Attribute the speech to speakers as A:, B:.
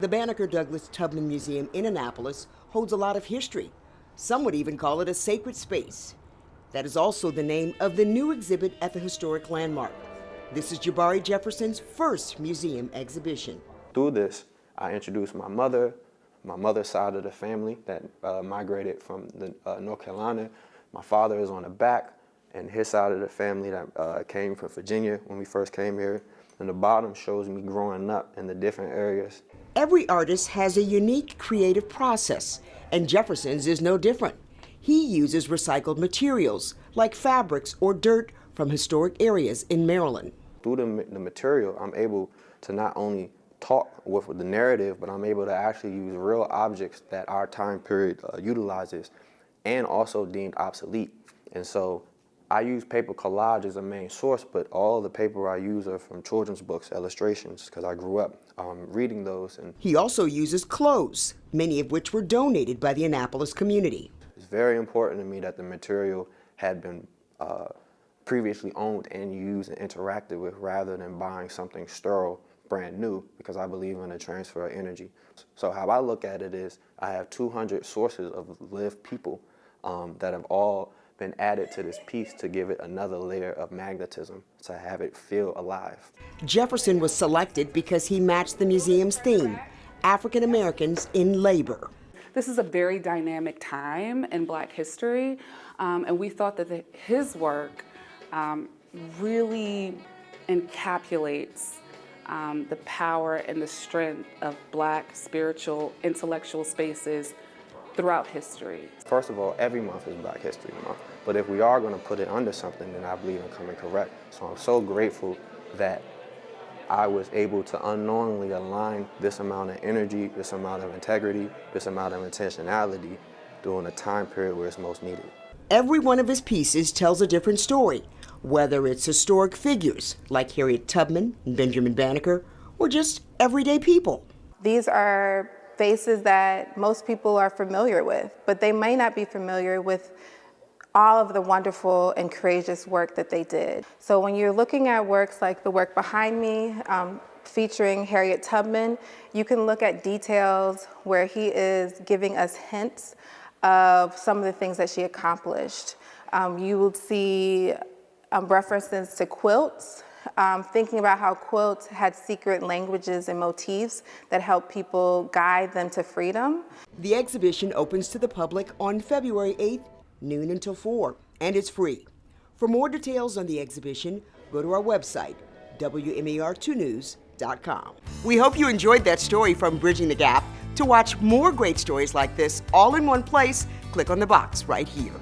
A: The Banneker-Douglass-Tubman Museum in Annapolis holds a lot of history. Some would even call it a sacred space. That is also the name of the new exhibit at the historic landmark. This is Jabari Jefferson's first museum exhibition.
B: Through this, I introduced my mother's side of the family that migrated from North Carolina. My father is on the back, and his side of the family that came from Virginia when we first came here. And the bottom shows me growing up in the different areas.
A: Every artist has a unique creative process, and Jefferson's is no different. He uses recycled materials like fabrics or dirt from historic areas in Maryland.
B: Through the material, I'm able to not only talk with the narrative, but I'm able to actually use real objects that our time period utilizes and also deemed obsolete. And so I use paper collage as a main source, but all the paper I use are from children's books, illustrations, because I grew up reading those. And
A: he also uses clothes, many of which were donated by the Annapolis community.
B: It's very important to me that the material had been previously owned and used and interacted with rather than buying something sterile, brand new, because I believe in the transfer of energy. So how I look at it is I have 200 sources of lived people that have all been added to this piece to give it another layer of magnetism, to have it feel alive.
A: Jefferson was selected because he matched the museum's theme, African Americans in labor.
C: This is a very dynamic time in Black history, and we thought that his work really encapsulates the power and the strength of Black spiritual, intellectual spaces throughout history.
B: First of all, every month is Black History Month, but if we are going to put it under something, then I believe in coming correct. So I'm so grateful that I was able to unknowingly align this amount of energy, this amount of integrity, this amount of intentionality during a time period where it's most needed.
A: Every one of his pieces tells a different story, whether it's historic figures like Harriet Tubman and Benjamin Banneker, or just everyday people.
D: These are faces that most people are familiar with, but they may not be familiar with all of the wonderful and courageous work that they did. So when you're looking at works like the work behind me, featuring Harriet Tubman, you can look at details where he is giving us hints of some of the things that she accomplished. You will see references to quilts, thinking about how quilts had secret languages and motifs that help people guide them to freedom.
A: The exhibition opens to the public on February 8th, noon until 4, and it's free. For more details on the exhibition, go to our website, WMAR2news.com. We hope you enjoyed that story from Bridging the Gap. To watch more great stories like this all in one place, click on the box right here.